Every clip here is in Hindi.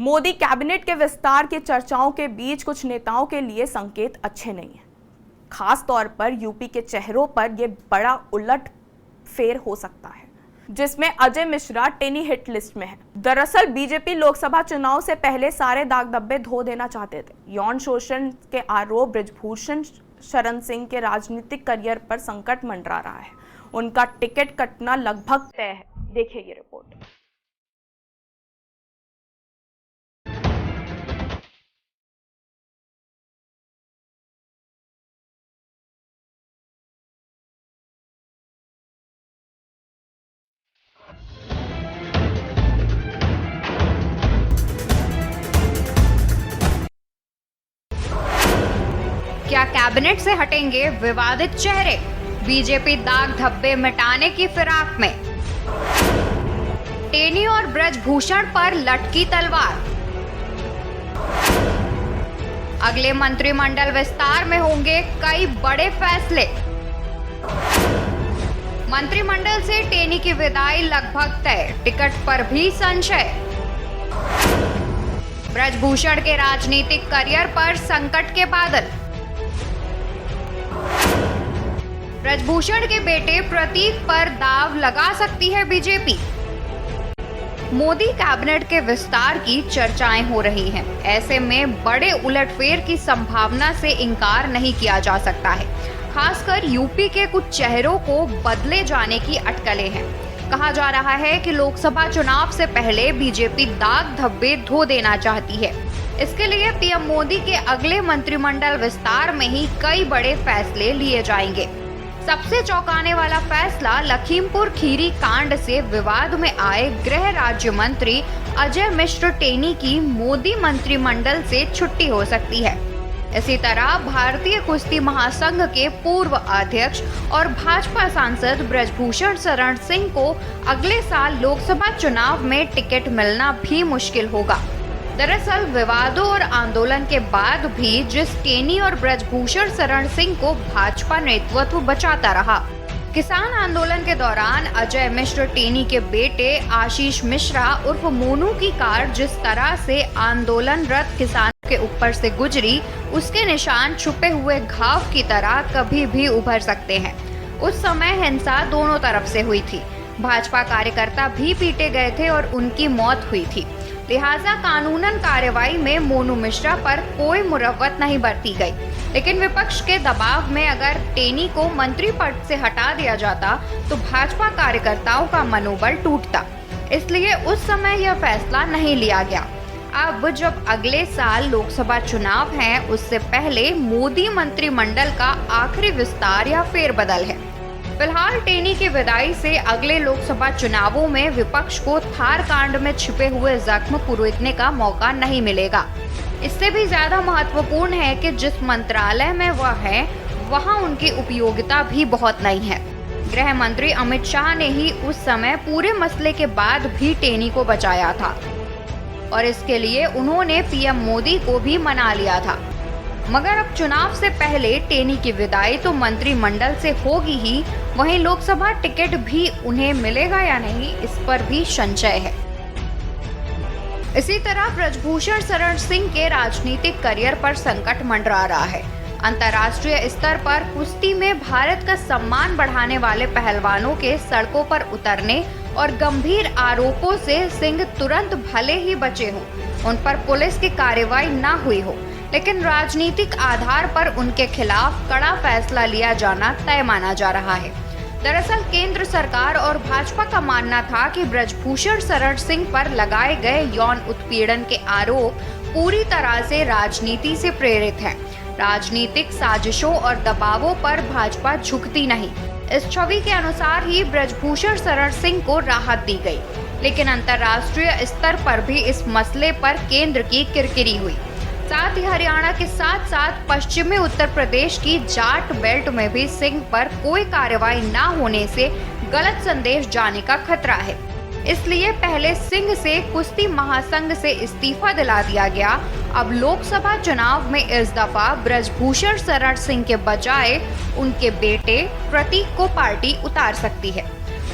मोदी कैबिनेट के विस्तार की चर्चाओं के बीच कुछ नेताओं के लिए संकेत अच्छे नहीं हैं। खास तौर पर यूपी के चेहरों पर यह बड़ा उलट फेर हो सकता है, जिसमें अजय मिश्रा टेनी हिट लिस्ट में है। दरअसल बीजेपी लोकसभा चुनाव से पहले सारे दाग धब्बे धो देना चाहते थे। यौन शोषण के आरोप बृजभूषण शरण सिंह के राजनीतिक करियर पर संकट मंडरा रहा है। उनका टिकट कटना लगभग तय है। देखिए ये रिपोर्ट। क्या कैबिनेट से हटेंगे विवादित चेहरे? बीजेपी दाग धब्बे मिटाने की फिराक में। टेनी और बृजभूषण पर लटकी तलवार। अगले मंत्रिमंडल विस्तार में होंगे कई बड़े फैसले। मंत्रिमंडल से टेनी की विदाई लगभग तय, टिकट पर भी संशय। बृजभूषण के राजनीतिक करियर पर संकट के बादल। बृजभूषण के बेटे प्रतीक पर दाव लगा सकती है बीजेपी। मोदी कैबिनेट के विस्तार की चर्चाएं हो रही हैं। ऐसे में बड़े उलटफेर की संभावना से इनकार नहीं किया जा सकता है। खासकर यूपी के कुछ चेहरों को बदले जाने की अटकलें हैं। कहा जा रहा है कि लोकसभा चुनाव से पहले बीजेपी दाग धब्बे धो देना चाहती है। इसके लिए पीएम मोदी के अगले मंत्रिमंडल विस्तार में ही कई बड़े फैसले लिए जाएंगे। सबसे चौंकाने वाला फैसला लखीमपुर खीरी कांड से विवाद में आए गृह राज्य मंत्री अजय मिश्र टेनी की मोदी मंत्रिमंडल से छुट्टी हो सकती है। इसी तरह भारतीय कुश्ती महासंघ के पूर्व अध्यक्ष और भाजपा सांसद बृजभूषण शरण सिंह को अगले साल लोकसभा चुनाव में टिकट मिलना भी मुश्किल होगा। दरअसल विवादों और आंदोलन के बाद भी जिस टेनी और बृजभूषण शरण सिंह को भाजपा नेतृत्व बचाता रहा, किसान आंदोलन के दौरान अजय मिश्र टेनी के बेटे आशीष मिश्रा उर्फ मोनू की कार जिस तरह से आंदोलनरत किसानों के ऊपर से गुजरी, उसके निशान छुपे हुए घाव की तरह कभी भी उभर सकते हैं। उस समय हिंसा दोनों तरफ से हुई थी। भाजपा कार्यकर्ता भी पीटे गए थे और उनकी मौत हुई थी। लिहाजा कानूनन कार्रवाई में मोनू मिश्रा पर कोई मुरव्वत नहीं बरती गई। लेकिन विपक्ष के दबाव में अगर टेनी को मंत्री पद से हटा दिया जाता तो भाजपा कार्यकर्ताओं का मनोबल टूटता। इसलिए उस समय यह फैसला नहीं लिया गया। अब जब अगले साल लोकसभा चुनाव है, उससे पहले मोदी मंत्रिमंडल का आखिरी विस्तार या फेरबदल है। फिलहाल टेनी की विदाई से अगले लोकसभा चुनावों में विपक्ष को थार कांड में छिपे हुए जख्म पुरोखने का मौका नहीं मिलेगा। इससे भी ज्यादा महत्वपूर्ण है कि जिस मंत्रालय में वह है, वहां उनकी उपयोगिता भी बहुत नहीं है। गृह मंत्री अमित शाह ने ही उस समय पूरे मसले के बाद भी टेनी को बचाया था और इसके लिए उन्होंने पीएम मोदी को भी मना लिया था। मगर अब चुनाव से पहले टेनी की विदाई तो मंत्रिमंडल से होगी ही, वहीं लोकसभा टिकट भी उन्हें मिलेगा या नहीं, इस पर भी संशय है। इसी तरह बृजभूषण शरण सिंह के राजनीतिक करियर पर संकट मंडरा रहा है। अंतर्राष्ट्रीय स्तर पर कुश्ती में भारत का सम्मान बढ़ाने वाले पहलवानों के सड़कों पर उतरने और गंभीर आरोपों से सिंह तुरंत भले ही बचे हों, उन पर पुलिस की कार्रवाई न हुई हो, लेकिन राजनीतिक आधार पर उनके खिलाफ कड़ा फैसला लिया जाना तय माना जा रहा है। दरअसल केंद्र सरकार और भाजपा का मानना था कि बृजभूषण शरण सिंह पर लगाए गए यौन उत्पीड़न के आरोप पूरी तरह से राजनीति से प्रेरित हैं। राजनीतिक साजिशों और दबावों पर भाजपा झुकती नहीं। इस छवि के अनुसार ही बृजभूषण शरण सिंह को राहत दी गई। लेकिन अंतर्राष्ट्रीय स्तर पर भी इस मसले पर केंद्र की किरकिरी हुई। साथ ही हरियाणा के साथ साथ पश्चिमी उत्तर प्रदेश की जाट बेल्ट में भी सिंह पर कोई कार्रवाई न होने से गलत संदेश जाने का खतरा है। इसलिए पहले सिंह से कुश्ती महासंघ से इस्तीफा दिला दिया गया। अब लोकसभा चुनाव में इस दफा बृजभूषण शरण सिंह के बजाय उनके बेटे प्रतीक को पार्टी उतार सकती है।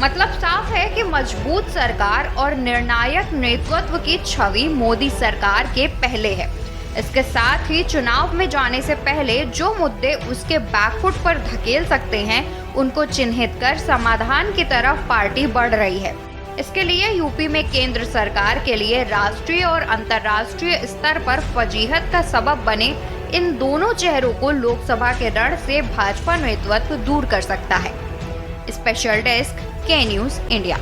मतलब साफ है कि मजबूत सरकार और निर्णायक नेतृत्व की छवि मोदी सरकार के पहले है। इसके साथ ही चुनाव में जाने से पहले जो मुद्दे उसके बैकफुट पर धकेल सकते हैं, उनको चिन्हित कर समाधान की तरफ पार्टी बढ़ रही है। इसके लिए यूपी में केंद्र सरकार के लिए राष्ट्रीय और अंतर्राष्ट्रीय स्तर पर फजीहत का सबब बने इन दोनों चेहरों को लोकसभा के रण से भाजपा नेतृत्व दूर कर सकता है। स्पेशल डेस्क, के न्यूज़ इंडिया।